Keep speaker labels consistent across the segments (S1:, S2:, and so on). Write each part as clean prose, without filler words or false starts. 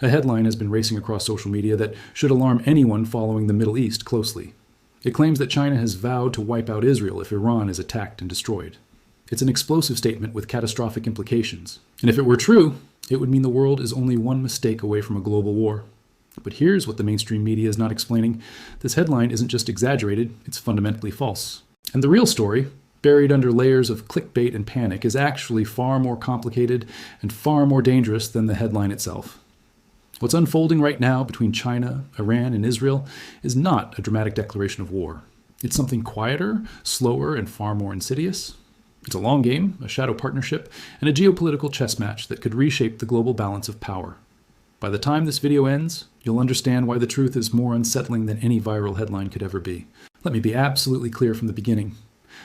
S1: A headline has been racing across social media that should alarm anyone following the Middle East closely. It claims that China has vowed to wipe out Israel if Iran is attacked and destroyed. It's an explosive statement with catastrophic implications. And if it were true, it would mean the world is only one mistake away from a global war. But here's what the mainstream media is not explaining. This headline isn't just exaggerated, it's fundamentally false. And the real story, buried under layers of clickbait and panic, is actually far more complicated and far more dangerous than the headline itself. What's unfolding right now between China, Iran, and Israel is not a dramatic declaration of war. It's something quieter, slower, and far more insidious. It's a long game, a shadow partnership, and a geopolitical chess match that could reshape the global balance of power. By the time this video ends, you'll understand why the truth is more unsettling than any viral headline could ever be. Let me be absolutely clear from the beginning.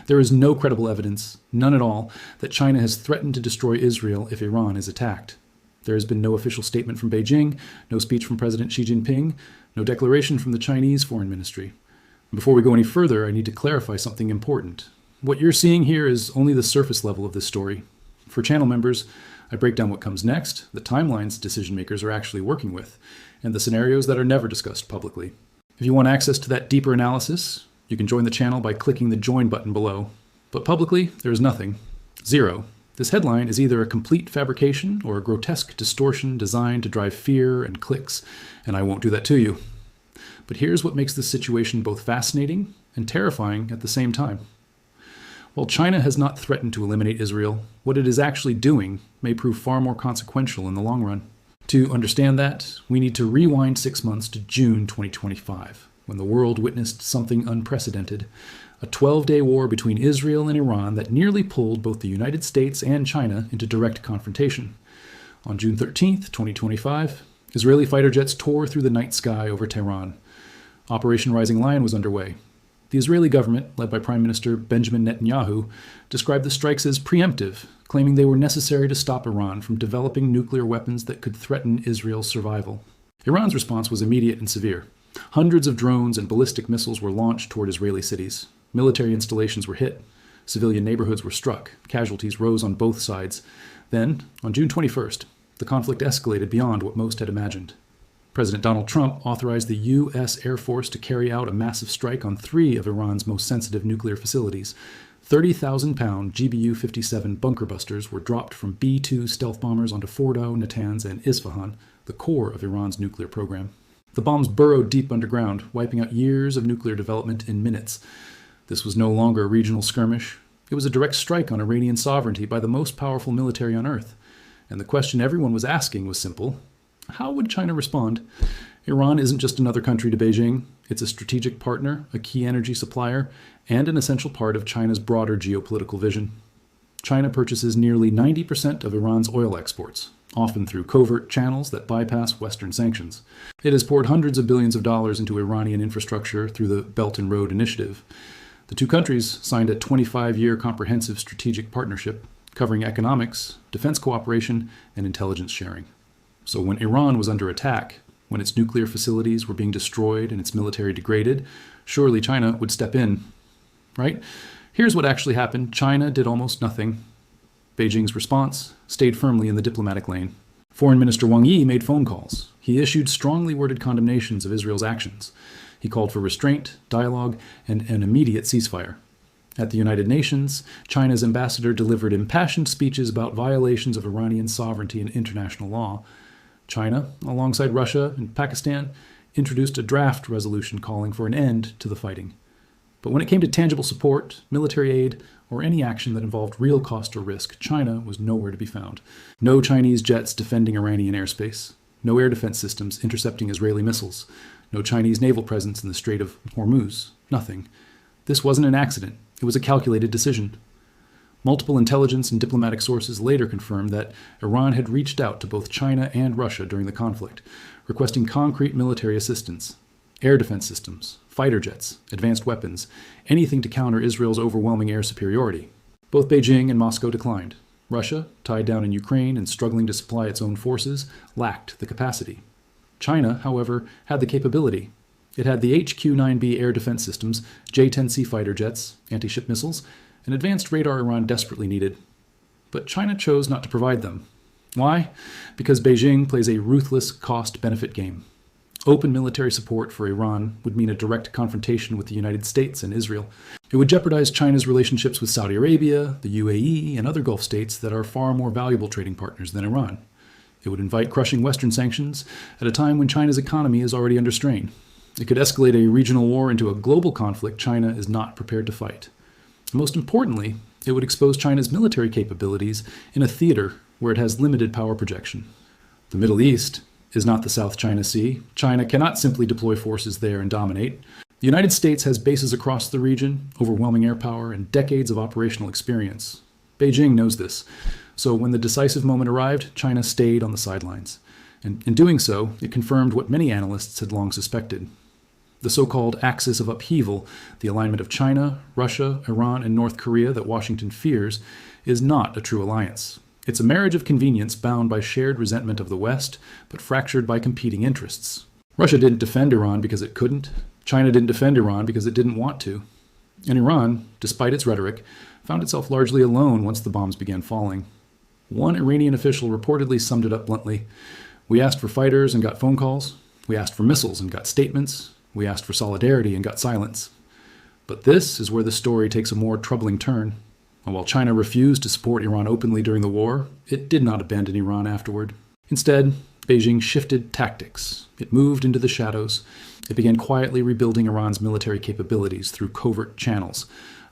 S1: There is no credible evidence, none at all, that China has threatened to destroy Israel if Iran is attacked. There has been no official statement from Beijing, no speech from President Xi Jinping, no declaration from the Chinese Foreign Ministry. Before we go any further, I need to clarify something important. What you're seeing here is only the surface level of this story. For channel members, I break down what comes next, the timelines decision makers are actually working with, and the scenarios that are never discussed publicly. If you want access to that deeper analysis, you can join the channel by clicking the join button below. But publicly, there is nothing. Zero. This headline is either a complete fabrication or a grotesque distortion designed to drive fear and clicks, and I won't do that to you. But here's what makes this situation both fascinating and terrifying at the same time. While China has not threatened to eliminate Israel, what it is actually doing may prove far more consequential in the long run. To understand that, we need to rewind 6 months to June 2025, when the world witnessed something unprecedented, a 12-day war between Israel and Iran that nearly pulled both the United States and China into direct confrontation. On June 13, 2025, Israeli fighter jets tore through the night sky over Tehran. Operation Rising Lion was underway. The Israeli government, led by Prime Minister Benjamin Netanyahu, described the strikes as preemptive, claiming they were necessary to stop Iran from developing nuclear weapons that could threaten Israel's survival. Iran's response was immediate and severe. Hundreds of drones and ballistic missiles were launched toward Israeli cities. Military installations were hit. Civilian neighborhoods were struck. Casualties rose on both sides. Then, on June 21st, the conflict escalated beyond what most had imagined. President Donald Trump authorized the U.S. Air Force to carry out a massive strike on 3 of Iran's most sensitive nuclear facilities. 30,000-pound GBU-57 bunker busters were dropped from B-2 stealth bombers onto Fordo, Natanz, and Isfahan, the core of Iran's nuclear program. The bombs burrowed deep underground, wiping out years of nuclear development in minutes. This was no longer a regional skirmish. It was a direct strike on Iranian sovereignty by the most powerful military on Earth. And the question everyone was asking was simple. How would China respond? Iran isn't just another country to Beijing. It's a strategic partner, a key energy supplier, and an essential part of China's broader geopolitical vision. China purchases nearly 90% of Iran's oil exports, often through covert channels that bypass Western sanctions. It has poured hundreds of billions of dollars into Iranian infrastructure through the Belt and Road Initiative. The two countries signed a 25-year comprehensive strategic partnership covering economics, defense cooperation, and intelligence sharing. So when Iran was under attack, when its nuclear facilities were being destroyed and its military degraded, surely China would step in, right? Here's what actually happened. China did almost nothing. Beijing's response stayed firmly in the diplomatic lane. Foreign Minister Wang Yi made phone calls. He issued strongly worded condemnations of Israel's actions. He called for restraint, dialogue, and an immediate ceasefire. At the United Nations, China's ambassador delivered impassioned speeches about violations of Iranian sovereignty and international law. China, alongside Russia and Pakistan, introduced a draft resolution calling for an end to the fighting. But when it came to tangible support, military aid, or any action that involved real cost or risk, China was nowhere to be found. No Chinese jets defending Iranian airspace. No air defense systems intercepting Israeli missiles. No Chinese naval presence in the Strait of Hormuz. Nothing. This wasn't an accident. It was a calculated decision. Multiple intelligence and diplomatic sources later confirmed that Iran had reached out to both China and Russia during the conflict, requesting concrete military assistance, air defense systems, fighter jets, advanced weapons, anything to counter Israel's overwhelming air superiority. Both Beijing and Moscow declined. Russia, tied down in Ukraine and struggling to supply its own forces, lacked the capacity. China, however, had the capability. It had the HQ-9B air defense systems, J-10C fighter jets, anti-ship missiles, and advanced radar Iran desperately needed. But China chose not to provide them. Why? Because Beijing plays a ruthless cost-benefit game. Open military support for Iran would mean a direct confrontation with the United States and Israel. It would jeopardize China's relationships with Saudi Arabia, the UAE, and other Gulf states that are far more valuable trading partners than Iran. It would invite crushing Western sanctions at a time when China's economy is already under strain. It could escalate a regional war into a global conflict China is not prepared to fight. Most importantly, it would expose China's military capabilities in a theater where it has limited power projection. The Middle East is not the South China Sea. China cannot simply deploy forces there and dominate. The United States has bases across the region, overwhelming air power, and decades of operational experience. Beijing knows this. So when the decisive moment arrived, China stayed on the sidelines. And in doing so, it confirmed what many analysts had long suspected. The so-called axis of upheaval, the alignment of China, Russia, Iran, and North Korea that Washington fears, is not a true alliance. It's a marriage of convenience bound by shared resentment of the West, but fractured by competing interests. Russia didn't defend Iran because it couldn't. China didn't defend Iran because it didn't want to. And Iran, despite its rhetoric, found itself largely alone once the bombs began falling. One Iranian official reportedly summed it up bluntly. We asked for fighters and got phone calls. We asked for missiles and got statements. We asked for solidarity and got silence. But this is where the story takes a more troubling turn. And while China refused to support Iran openly during the war, it did not abandon Iran afterward. Instead, Beijing shifted tactics. It moved into the shadows. It began quietly rebuilding Iran's military capabilities through covert channels,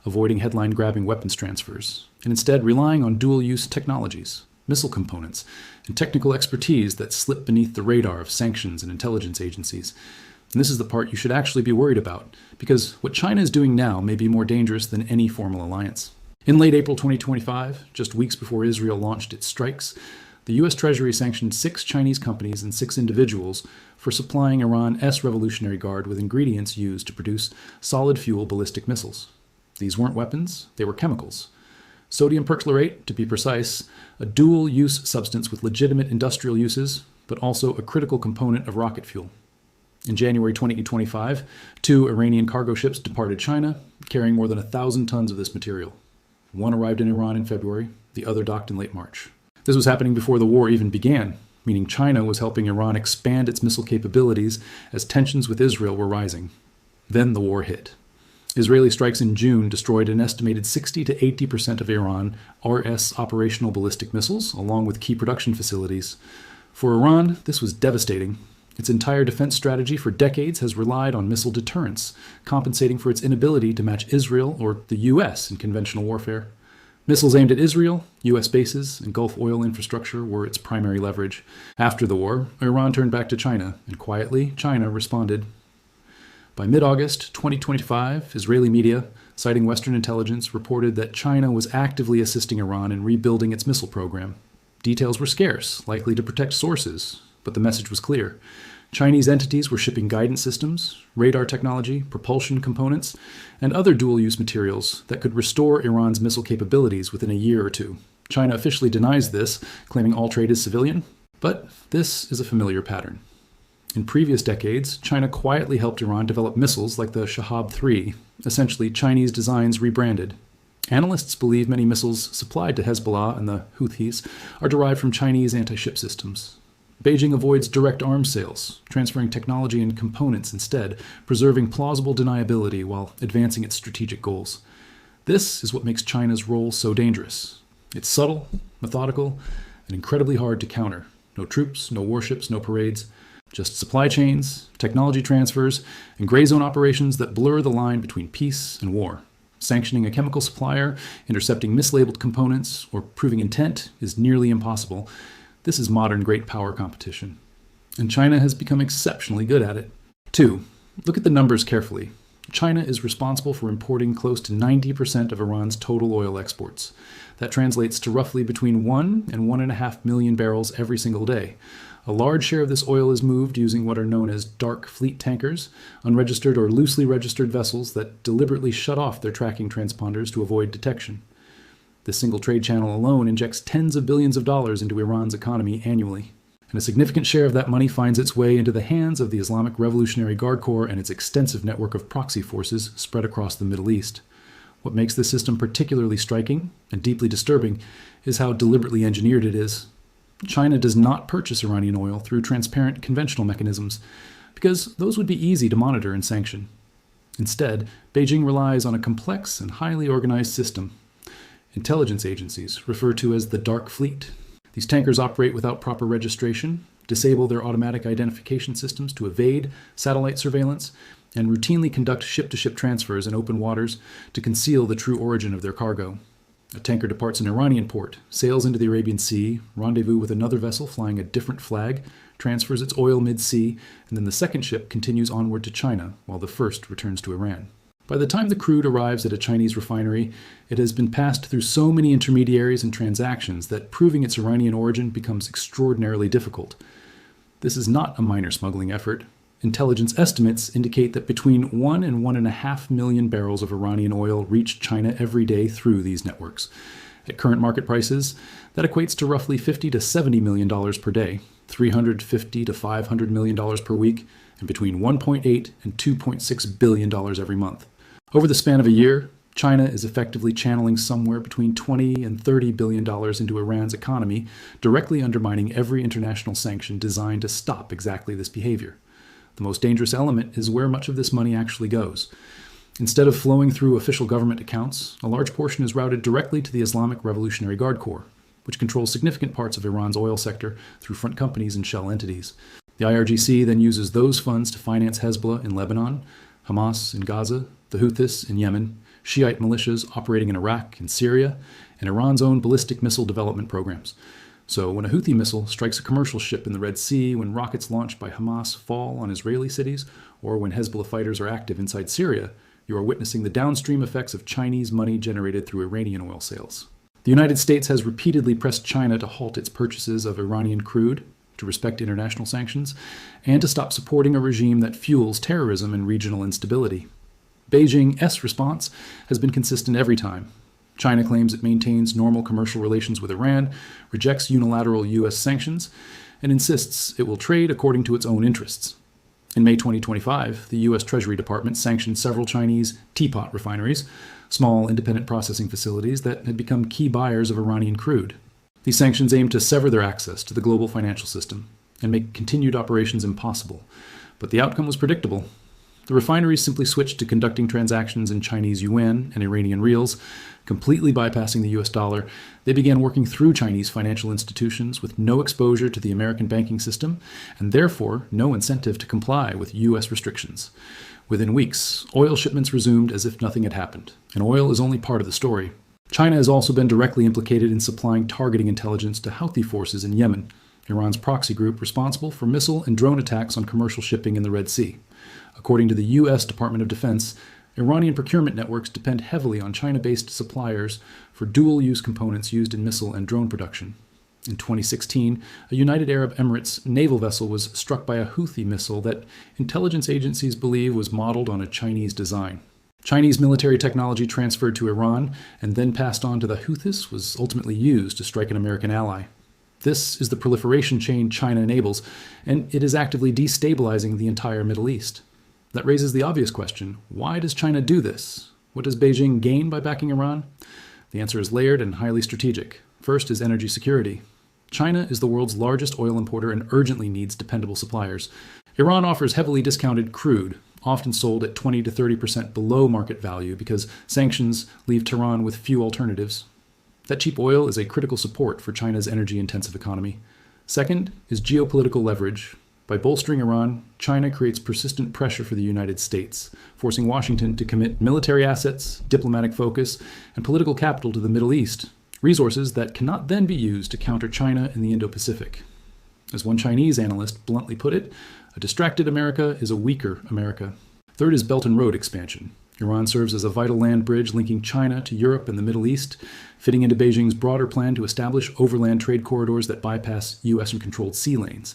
S1: avoiding headline-grabbing weapons transfers, and instead relying on dual-use technologies, missile components, and technical expertise that slip beneath the radar of sanctions and intelligence agencies. And this is the part you should actually be worried about, because what China is doing now may be more dangerous than any formal alliance. In late April 2025, just weeks before Israel launched its strikes, the U.S. Treasury sanctioned 6 Chinese companies and 6 individuals for supplying Iran's Revolutionary Guard with ingredients used to produce solid-fuel ballistic missiles. These weren't weapons, they were chemicals. Sodium perchlorate, to be precise, a dual-use substance with legitimate industrial uses, but also a critical component of rocket fuel. In January 2025, 2 Iranian cargo ships departed China, carrying more than 1,000 tons of this material. One arrived in Iran in February, the other docked in late March. This was happening before the war even began, meaning China was helping Iran expand its missile capabilities as tensions with Israel were rising. Then the war hit. Israeli strikes in June destroyed an estimated 60 to 80% of Iran RS operational ballistic missiles, along with key production facilities. For Iran, this was devastating. Its entire defense strategy for decades has relied on missile deterrence, compensating for its inability to match Israel or the U.S. in conventional warfare. Missiles aimed at Israel, U.S. bases, and Gulf oil infrastructure were its primary leverage. After the war, Iran turned back to China, and quietly, China responded. By mid-August 2025, Israeli media, citing Western intelligence, reported that China was actively assisting Iran in rebuilding its missile program. Details were scarce, likely to protect sources, but the message was clear. Chinese entities were shipping guidance systems, radar technology, propulsion components, and other dual-use materials that could restore Iran's missile capabilities within a year or two. China officially denies this, claiming all trade is civilian, but this is a familiar pattern. In previous decades, China quietly helped Iran develop missiles like the Shahab-3, essentially Chinese designs rebranded. Analysts believe many missiles supplied to Hezbollah and the Houthis are derived from Chinese anti-ship systems. Beijing avoids direct arms sales, transferring technology and components instead, preserving plausible deniability while advancing its strategic goals. This is what makes China's role so dangerous. It's subtle, methodical, and incredibly hard to counter. No troops, no warships, no parades, just supply chains, technology transfers, and gray zone operations that blur the line between peace and war. Sanctioning a chemical supplier, intercepting mislabeled components, or proving intent is nearly impossible. This is modern great power competition. And China has become exceptionally good at it. 2. Look at the numbers carefully. China is responsible for importing close to 90% of Iran's total oil exports. That translates to roughly between 1 and 1.5 million barrels every single day. A large share of this oil is moved using what are known as dark fleet tankers, unregistered or loosely registered vessels that deliberately shut off their tracking transponders to avoid detection. This single trade channel alone injects tens of billions of dollars into Iran's economy annually. And a significant share of that money finds its way into the hands of the Islamic Revolutionary Guard Corps and its extensive network of proxy forces spread across the Middle East. What makes this system particularly striking and deeply disturbing is how deliberately engineered it is. China does not purchase Iranian oil through transparent conventional mechanisms, because those would be easy to monitor and sanction. Instead, Beijing relies on a complex and highly organized system. Intelligence agencies, referred to as the Dark Fleet. These tankers operate without proper registration, disable their automatic identification systems to evade satellite surveillance, and routinely conduct ship-to-ship transfers in open waters to conceal the true origin of their cargo. A tanker departs an Iranian port, sails into the Arabian Sea, rendezvous with another vessel flying a different flag, transfers its oil mid-sea, and then the second ship continues onward to China, while the first returns to Iran. By the time the crude arrives at a Chinese refinery, it has been passed through so many intermediaries and transactions that proving its Iranian origin becomes extraordinarily difficult. This is not a minor smuggling effort. Intelligence estimates indicate that between 1 and 1.5 million barrels of Iranian oil reach China every day through these networks. At current market prices, that equates to roughly $50 to $70 million per day, $350 to $500 million per week, and between $1.8 and $2.6 billion every month. Over the span of a year, China is effectively channeling somewhere between $20 and $30 billion into Iran's economy, directly undermining every international sanction designed to stop exactly this behavior. The most dangerous element is where much of this money actually goes. Instead of flowing through official government accounts, a large portion is routed directly to the Islamic Revolutionary Guard Corps, which controls significant parts of Iran's oil sector through front companies and shell entities. The IRGC then uses those funds to finance Hezbollah in Lebanon, Hamas in Gaza, the Houthis in Yemen, Shiite militias operating in Iraq and Syria, and Iran's own ballistic missile development programs. So when a Houthi missile strikes a commercial ship in the Red Sea, when rockets launched by Hamas fall on Israeli cities, or when Hezbollah fighters are active inside Syria, you are witnessing the downstream effects of Chinese money generated through Iranian oil sales. The United States has repeatedly pressed China to halt its purchases of Iranian crude, to respect international sanctions, and to stop supporting a regime that fuels terrorism and regional instability. Beijing's response has been consistent every time. China claims it maintains normal commercial relations with Iran, rejects unilateral U.S. sanctions, and insists it will trade according to its own interests. In May 2025, the U.S. Treasury Department sanctioned several Chinese teapot refineries, small independent processing facilities that had become key buyers of Iranian crude. These sanctions aim to sever their access to the global financial system and make continued operations impossible. But the outcome was predictable. The refineries simply switched to conducting transactions in Chinese yuan and Iranian rials, completely bypassing the US dollar. They began working through Chinese financial institutions with no exposure to the American banking system, and therefore no incentive to comply with US restrictions. Within weeks, oil shipments resumed as if nothing had happened, and oil is only part of the story. China has also been directly implicated in supplying targeting intelligence to Houthi forces in Yemen, Iran's proxy group responsible for missile and drone attacks on commercial shipping in the Red Sea. According to the U.S. Department of Defense, Iranian procurement networks depend heavily on China-based suppliers for dual-use components used in missile and drone production. In 2016, a United Arab Emirates naval vessel was struck by a Houthi missile that intelligence agencies believe was modeled on a Chinese design. Chinese military technology transferred to Iran and then passed on to the Houthis was ultimately used to strike an American ally. This is the proliferation chain China enables, and it is actively destabilizing the entire Middle East. That raises the obvious question, why does China do this? What does Beijing gain by backing Iran? The answer is layered and highly strategic. First is energy security. China is the world's largest oil importer and urgently needs dependable suppliers. Iran offers heavily discounted crude, often sold at 20 to 30% below market value because sanctions leave Tehran with few alternatives. That cheap oil is a critical support for China's energy-intensive economy. Second is geopolitical leverage. By bolstering Iran, China creates persistent pressure for the United States, forcing Washington to commit military assets, diplomatic focus, and political capital to the Middle East, resources that cannot then be used to counter China in the Indo-Pacific. As one Chinese analyst bluntly put it, a distracted America is a weaker America. Third is Belt and Road expansion. Iran serves as a vital land bridge linking China to Europe and the Middle East, fitting into Beijing's broader plan to establish overland trade corridors that bypass U.S.-controlled sea lanes.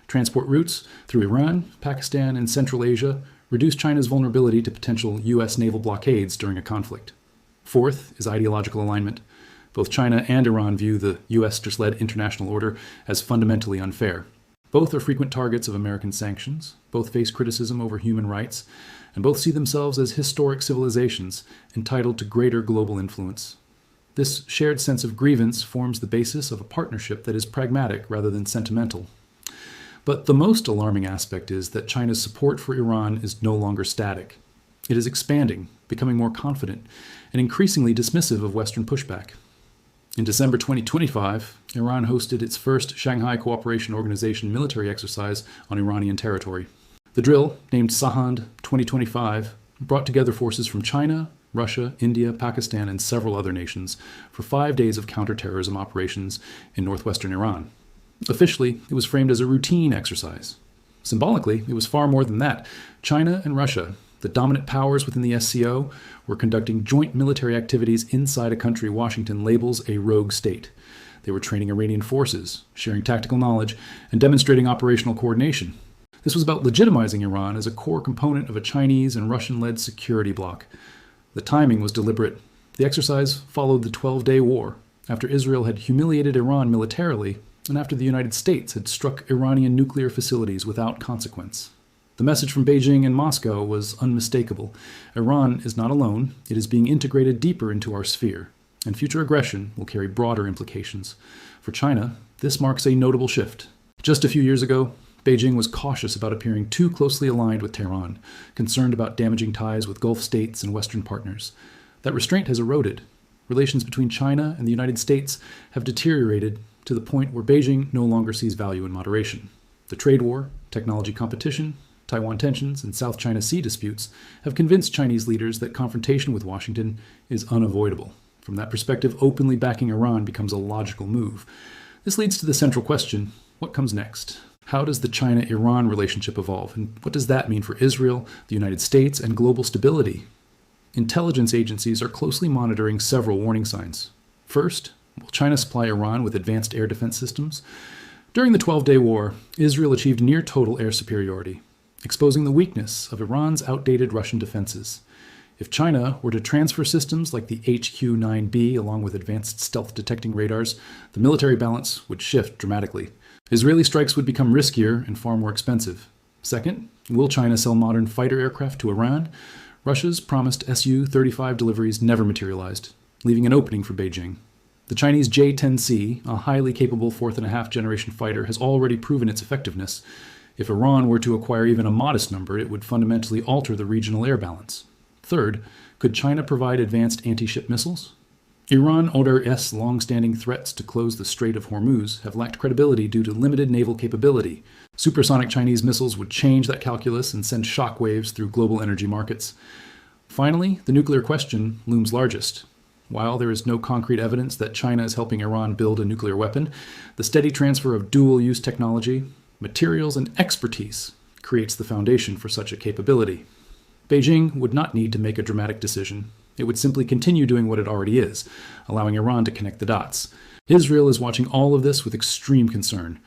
S1: Transport routes through Iran, Pakistan, and Central Asia reduce China's vulnerability to potential U.S. naval blockades during a conflict. Fourth is ideological alignment. Both China and Iran view the U.S.-led international order as fundamentally unfair. Both are frequent targets of American sanctions, both face criticism over human rights, and both see themselves as historic civilizations entitled to greater global influence. This shared sense of grievance forms the basis of a partnership that is pragmatic rather than sentimental. But the most alarming aspect is that China's support for Iran is no longer static. It is expanding, becoming more confident, and increasingly dismissive of Western pushback. In December 2025, Iran hosted its first Shanghai Cooperation Organization military exercise on Iranian territory. The drill, named Sahand 2025, brought together forces from China, Russia, India, Pakistan, and several other nations for 5 days of counterterrorism operations in northwestern Iran. Officially, it was framed as a routine exercise. Symbolically, it was far more than that. China and Russia, the dominant powers within the SCO, were conducting joint military activities inside a country Washington labels a rogue state. They were training Iranian forces, sharing tactical knowledge, and demonstrating operational coordination. This was about legitimizing Iran as a core component of a Chinese and Russian-led security bloc. The timing was deliberate. The exercise followed the 12-day war, after Israel had humiliated Iran militarily and after the United States had struck Iranian nuclear facilities without consequence. The message from Beijing and Moscow was unmistakable. Iran is not alone. It is being integrated deeper into our sphere, and future aggression will carry broader implications. For China, this marks a notable shift. Just a few years ago, Beijing was cautious about appearing too closely aligned with Tehran, concerned about damaging ties with Gulf states and Western partners. That restraint has eroded. Relations between China and the United States have deteriorated to the point where Beijing no longer sees value in moderation. The trade war, technology competition, Taiwan tensions, and South China Sea disputes have convinced Chinese leaders that confrontation with Washington is unavoidable. From that perspective, openly backing Iran becomes a logical move. This leads to the central question: what comes next? How does the China-Iran relationship evolve, and what does that mean for Israel, the United States, and global stability? Intelligence agencies are closely monitoring several warning signs. First, will China supply Iran with advanced air defense systems? During the 12-day war, Israel achieved near-total air superiority, exposing the weakness of Iran's outdated Russian defenses. If China were to transfer systems like the HQ-9B along with advanced stealth-detecting radars, the military balance would shift dramatically. Israeli strikes would become riskier and far more expensive. Second, will China sell modern fighter aircraft to Iran? Russia's promised Su-35 deliveries never materialized, leaving an opening for Beijing. The Chinese J-10C, a highly capable fourth-and-a-half-generation fighter, has already proven its effectiveness. If Iran were to acquire even a modest number, it would fundamentally alter the regional air balance. Third, could China provide advanced anti-ship missiles? Iran-Order-S long-standing threats to close the Strait of Hormuz have lacked credibility due to limited naval capability. Supersonic Chinese missiles would change that calculus and send shockwaves through global energy markets. Finally, the nuclear question looms largest. While there is no concrete evidence that China is helping Iran build a nuclear weapon, the steady transfer of dual-use technology, materials, and expertise creates the foundation for such a capability. Beijing would not need to make a dramatic decision. It would simply continue doing what it already is, allowing Iran to connect the dots. Israel is watching all of this with extreme concern.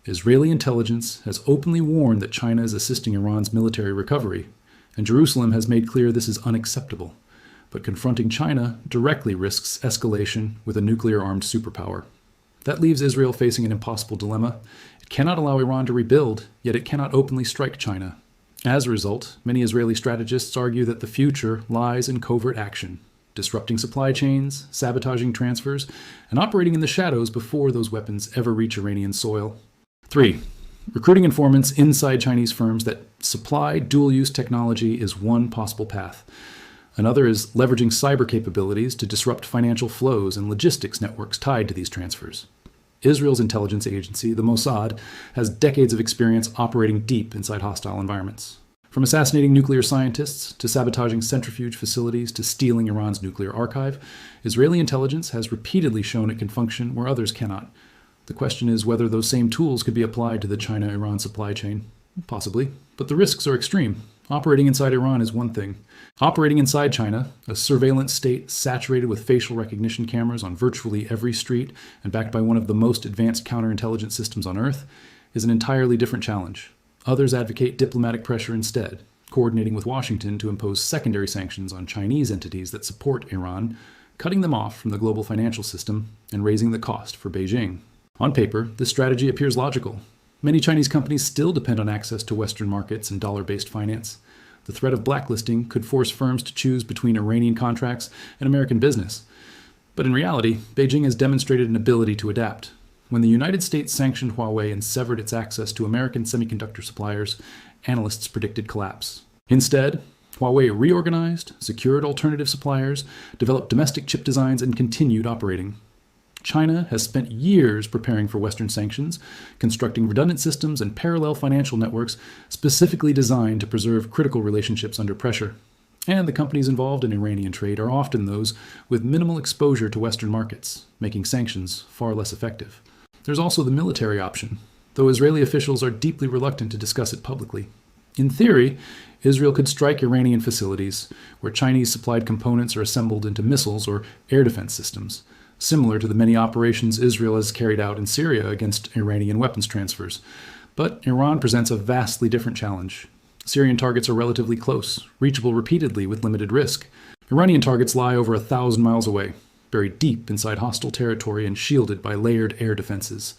S1: Israeli intelligence has openly warned that China is assisting Iran's military recovery, and Jerusalem has made clear this is unacceptable. But confronting China directly risks escalation with a nuclear-armed superpower. That leaves Israel facing an impossible dilemma. It cannot allow Iran to rebuild, yet it cannot openly strike China. As a result, many Israeli strategists argue that the future lies in covert action, disrupting supply chains, sabotaging transfers, and operating in the shadows before those weapons ever reach Iranian soil. 3. Recruiting informants inside Chinese firms that supply dual-use technology is one possible path. Another is leveraging cyber capabilities to disrupt financial flows and logistics networks tied to these transfers. Israel's intelligence agency, the Mossad, has decades of experience operating deep inside hostile environments. From assassinating nuclear scientists, to sabotaging centrifuge facilities, to stealing Iran's nuclear archive, Israeli intelligence has repeatedly shown it can function where others cannot. The question is whether those same tools could be applied to the China-Iran supply chain. Possibly, but the risks are extreme. Operating inside Iran is one thing. Operating inside China, a surveillance state saturated with facial recognition cameras on virtually every street and backed by one of the most advanced counterintelligence systems on Earth, is an entirely different challenge. Others advocate diplomatic pressure instead, coordinating with Washington to impose secondary sanctions on Chinese entities that support Iran, cutting them off from the global financial system and raising the cost for Beijing. On paper, this strategy appears logical. Many Chinese companies still depend on access to Western markets and dollar-based finance. The threat of blacklisting could force firms to choose between Iranian contracts and American business. But in reality, Beijing has demonstrated an ability to adapt. When the United States sanctioned Huawei and severed its access to American semiconductor suppliers, analysts predicted collapse. Instead, Huawei reorganized, secured alternative suppliers, developed domestic chip designs, and continued operating. China has spent years preparing for Western sanctions, constructing redundant systems and parallel financial networks specifically designed to preserve critical relationships under pressure. And the companies involved in Iranian trade are often those with minimal exposure to Western markets, making sanctions far less effective. There's also the military option, though Israeli officials are deeply reluctant to discuss it publicly. In theory, Israel could strike Iranian facilities where Chinese-supplied components are assembled into missiles or air defense systems, similar to the many operations Israel has carried out in Syria against Iranian weapons transfers. But Iran presents a vastly different challenge. Syrian targets are relatively close, reachable repeatedly with limited risk. Iranian targets lie over 1,000 miles away, buried deep inside hostile territory and shielded by layered air defenses.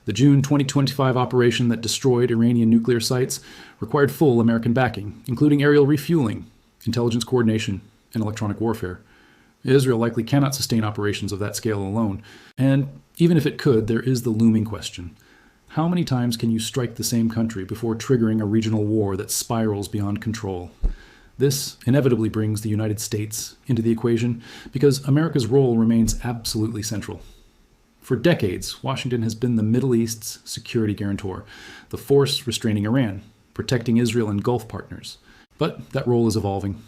S1: The June 2025 operation that destroyed Iranian nuclear sites required full American backing, including aerial refueling, intelligence coordination, and electronic warfare. Israel likely cannot sustain operations of that scale alone, and even if it could, there is the looming question. How many times can you strike the same country before triggering a regional war that spirals beyond control? This inevitably brings the United States into the equation because America's role remains absolutely central. For decades, Washington has been the Middle East's security guarantor, the force restraining Iran, protecting Israel and Gulf partners. But that role is evolving.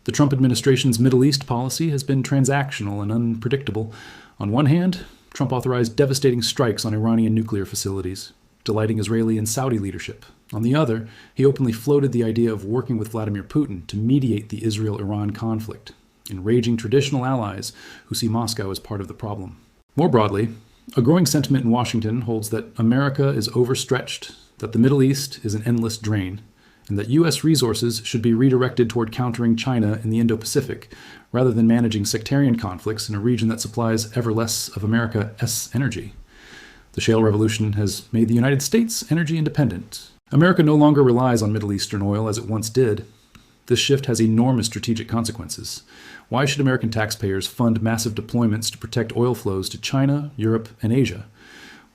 S1: The Trump administration's Middle East policy has been transactional and unpredictable. On one hand, Trump authorized devastating strikes on Iranian nuclear facilities, delighting Israeli and Saudi leadership. On the other, he openly floated the idea of working with Vladimir Putin to mediate the Israel-Iran conflict, enraging traditional allies who see Moscow as part of the problem. More broadly, a growing sentiment in Washington holds that America is overstretched, that the Middle East is an endless drain, and that U.S. resources should be redirected toward countering China in the Indo-Pacific, rather than managing sectarian conflicts in a region that supplies ever less of America's energy. The shale revolution has made the United States energy independent. America no longer relies on Middle Eastern oil as it once did. This shift has enormous strategic consequences. Why should American taxpayers fund massive deployments to protect oil flows to China, Europe, and Asia?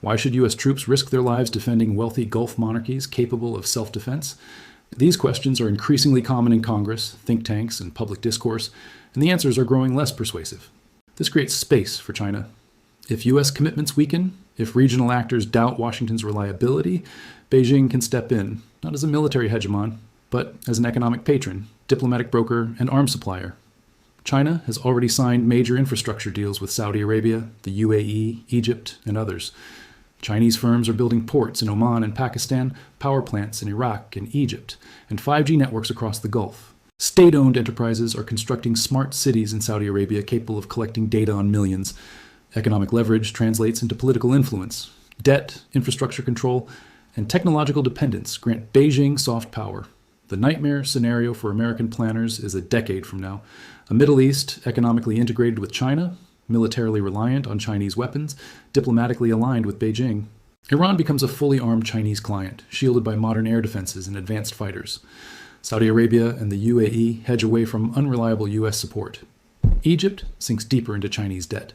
S1: Why should U.S. troops risk their lives defending wealthy Gulf monarchies capable of self-defense? These questions are increasingly common in Congress, think tanks, and public discourse, and the answers are growing less persuasive. This creates space for China. If U.S. commitments weaken, if regional actors doubt Washington's reliability, Beijing can step in, not as a military hegemon, but as an economic patron, diplomatic broker, and arms supplier. China has already signed major infrastructure deals with Saudi Arabia, the UAE, Egypt, and others. Chinese firms are building ports in Oman and Pakistan, power plants in Iraq and Egypt, and 5G networks across the Gulf. State-owned enterprises are constructing smart cities in Saudi Arabia capable of collecting data on millions. Economic leverage translates into political influence. Debt, infrastructure control, and technological dependence grant Beijing soft power. The nightmare scenario for American planners is a decade from now. A Middle East economically integrated with China, militarily reliant on Chinese weapons, diplomatically aligned with Beijing. Iran becomes a fully armed Chinese client, shielded by modern air defenses and advanced fighters. Saudi Arabia and the UAE hedge away from unreliable U.S. support. Egypt sinks deeper into Chinese debt.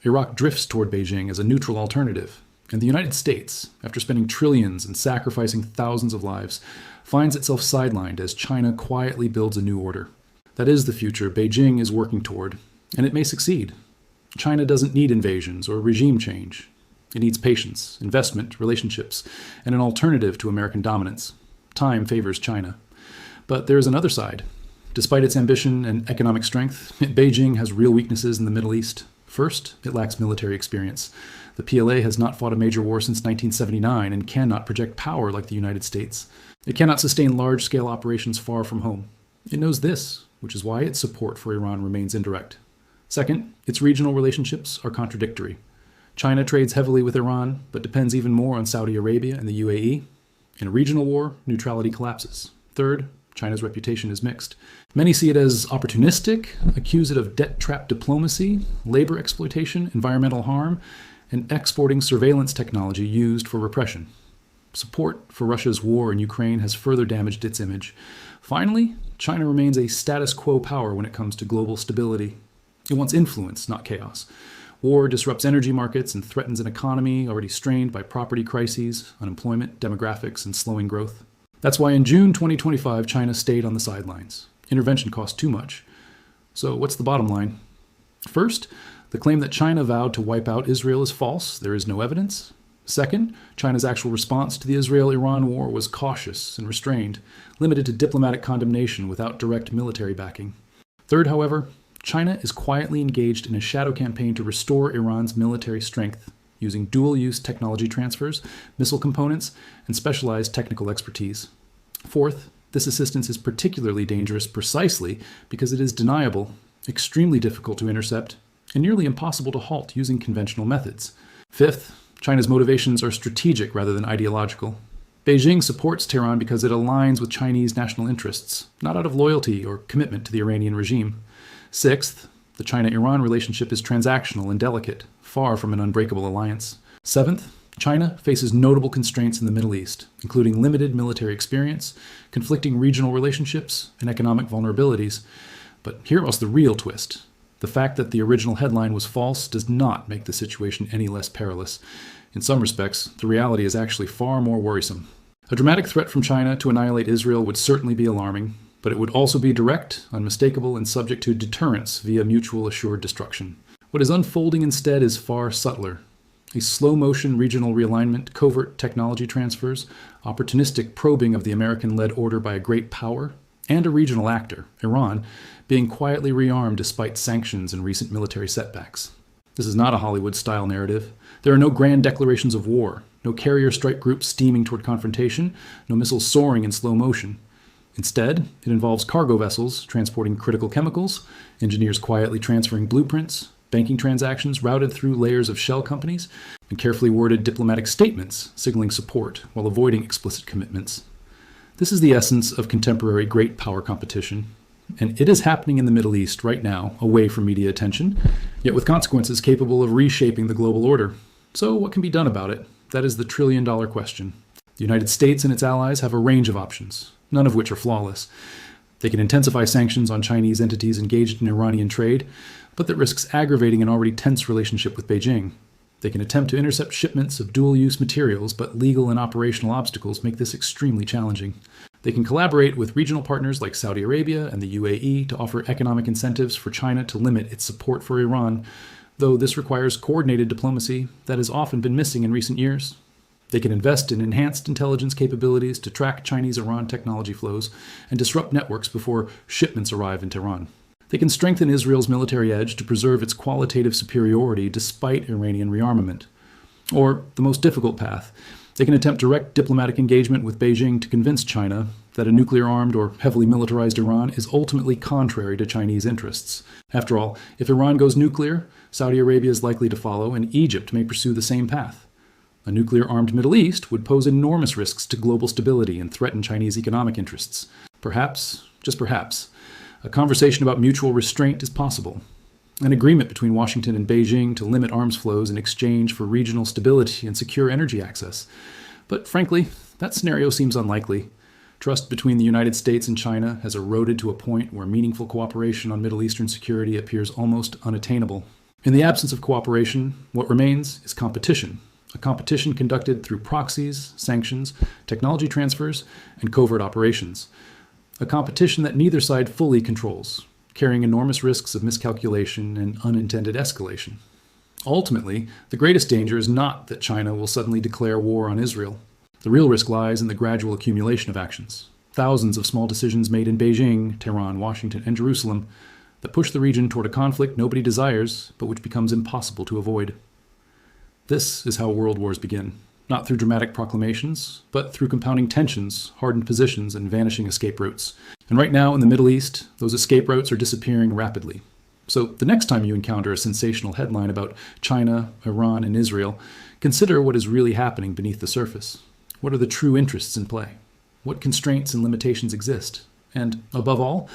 S1: Iraq drifts toward Beijing as a neutral alternative. And the United States, after spending trillions and sacrificing thousands of lives, finds itself sidelined as China quietly builds a new order. That is the future Beijing is working toward, and it may succeed. China doesn't need invasions or regime change. It needs patience, investment, relationships, and an alternative to American dominance. Time favors China. But there is another side. Despite its ambition and economic strength, Beijing has real weaknesses in the Middle East. First, it lacks military experience. The PLA has not fought a major war since 1979 and cannot project power like the United States. It cannot sustain large-scale operations far from home. It knows this, which is why its support for Iran remains indirect. Second, its regional relationships are contradictory. China trades heavily with Iran, but depends even more on Saudi Arabia and the UAE. In a regional war, neutrality collapses. Third, China's reputation is mixed. Many see it as opportunistic, accuse it of debt-trap diplomacy, labor exploitation, environmental harm, and exporting surveillance technology used for repression. Support for Russia's war in Ukraine has further damaged its image. Finally, China remains a status quo power when it comes to global stability. It wants influence, not chaos. War disrupts energy markets and threatens an economy already strained by property crises, unemployment, demographics, and slowing growth. That's why in June 2025, China stayed on the sidelines. Intervention cost too much. So what's the bottom line? First, the claim that China vowed to wipe out Israel is false. There is no evidence. Second, China's actual response to the Israel-Iran war was cautious and restrained, limited to diplomatic condemnation without direct military backing. Third, however, China is quietly engaged in a shadow campaign to restore Iran's military strength, using dual-use technology transfers, missile components, and specialized technical expertise. Fourth, this assistance is particularly dangerous precisely because it is deniable, extremely difficult to intercept, and nearly impossible to halt using conventional methods. Fifth, China's motivations are strategic rather than ideological. Beijing supports Tehran because it aligns with Chinese national interests, not out of loyalty or commitment to the Iranian regime. Sixth, the China-Iran relationship is transactional and delicate, far from an unbreakable alliance. Seventh, China faces notable constraints in the Middle East, including limited military experience, conflicting regional relationships, and economic vulnerabilities. But here was the real twist. The fact that the original headline was false does not make the situation any less perilous. In some respects, the reality is actually far more worrisome. A dramatic threat from China to annihilate Israel would certainly be alarming, but it would also be direct, unmistakable, and subject to deterrence via mutual assured destruction. What is unfolding instead is far subtler. A slow-motion regional realignment, covert technology transfers, opportunistic probing of the American-led order by a great power, and a regional actor, Iran, being quietly rearmed despite sanctions and recent military setbacks. This is not a Hollywood-style narrative. There are no grand declarations of war, no carrier strike groups steaming toward confrontation, no missiles soaring in slow motion. Instead, it involves cargo vessels transporting critical chemicals, engineers quietly transferring blueprints, banking transactions routed through layers of shell companies, and carefully worded diplomatic statements signaling support while avoiding explicit commitments. This is the essence of contemporary great power competition, and it is happening in the Middle East right now, away from media attention, yet with consequences capable of reshaping the global order. So what can be done about it? That is the trillion-dollar question. The United States and its allies have a range of options, none of which are flawless. They can intensify sanctions on Chinese entities engaged in Iranian trade, but that risks aggravating an already tense relationship with Beijing. They can attempt to intercept shipments of dual-use materials, but legal and operational obstacles make this extremely challenging. They can collaborate with regional partners like Saudi Arabia and the UAE to offer economic incentives for China to limit its support for Iran, though this requires coordinated diplomacy that has often been missing in recent years. They can invest in enhanced intelligence capabilities to track Chinese-Iran technology flows and disrupt networks before shipments arrive in Tehran. They can strengthen Israel's military edge to preserve its qualitative superiority despite Iranian rearmament. Or, the most difficult path, they can attempt direct diplomatic engagement with Beijing to convince China that a nuclear-armed or heavily militarized Iran is ultimately contrary to Chinese interests. After all, if Iran goes nuclear, Saudi Arabia is likely to follow, and Egypt may pursue the same path. A nuclear-armed Middle East would pose enormous risks to global stability and threaten Chinese economic interests. Perhaps, just perhaps, a conversation about mutual restraint is possible. An agreement between Washington and Beijing to limit arms flows in exchange for regional stability and secure energy access. But frankly, that scenario seems unlikely. Trust between the United States and China has eroded to a point where meaningful cooperation on Middle Eastern security appears almost unattainable. In the absence of cooperation, what remains is competition. A competition conducted through proxies, sanctions, technology transfers, and covert operations. A competition that neither side fully controls, carrying enormous risks of miscalculation and unintended escalation. Ultimately, the greatest danger is not that China will suddenly declare war on Israel. The real risk lies in the gradual accumulation of actions. Thousands of small decisions made in Beijing, Tehran, Washington, and Jerusalem that push the region toward a conflict nobody desires, but which becomes impossible to avoid. This is how world wars begin. Not through dramatic proclamations, but through compounding tensions, hardened positions, and vanishing escape routes. And right now in the Middle East, those escape routes are disappearing rapidly. So the next time you encounter a sensational headline about China, Iran, and Israel, consider what is really happening beneath the surface. What are the true interests in play? What constraints and limitations exist? And above all,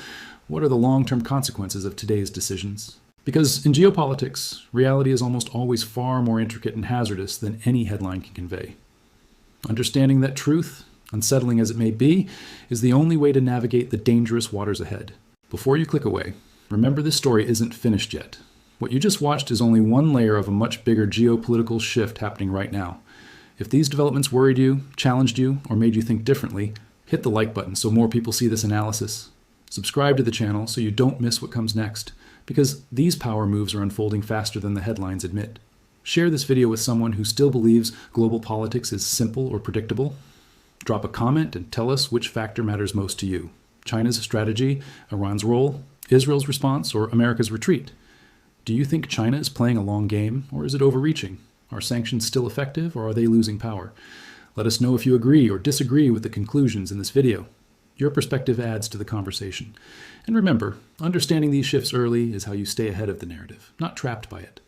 S1: what are the long-term consequences of today's decisions? Because in geopolitics, reality is almost always far more intricate and hazardous than any headline can convey. Understanding that truth, unsettling as it may be, is the only way to navigate the dangerous waters ahead. Before you click away, Remember, this story isn't finished yet. What you just watched is only one layer of a much bigger geopolitical shift happening right now. If these developments worried you, challenged you, or made you think differently, hit the like button so more people see this analysis. Subscribe to the channel so you don't miss what comes next, because these power moves are unfolding faster than the headlines admit. Share this video with someone who still believes global politics is simple or predictable. Drop a comment and tell us which factor matters most to you: China's strategy, Iran's role, Israel's response, or America's retreat. Do you think China is playing a long game, or is it overreaching? Are sanctions still effective, or are they losing power? Let us know if you agree or disagree with the conclusions in this video. Your perspective adds to the conversation. And remember, understanding these shifts early is how you stay ahead of the narrative, not trapped by it.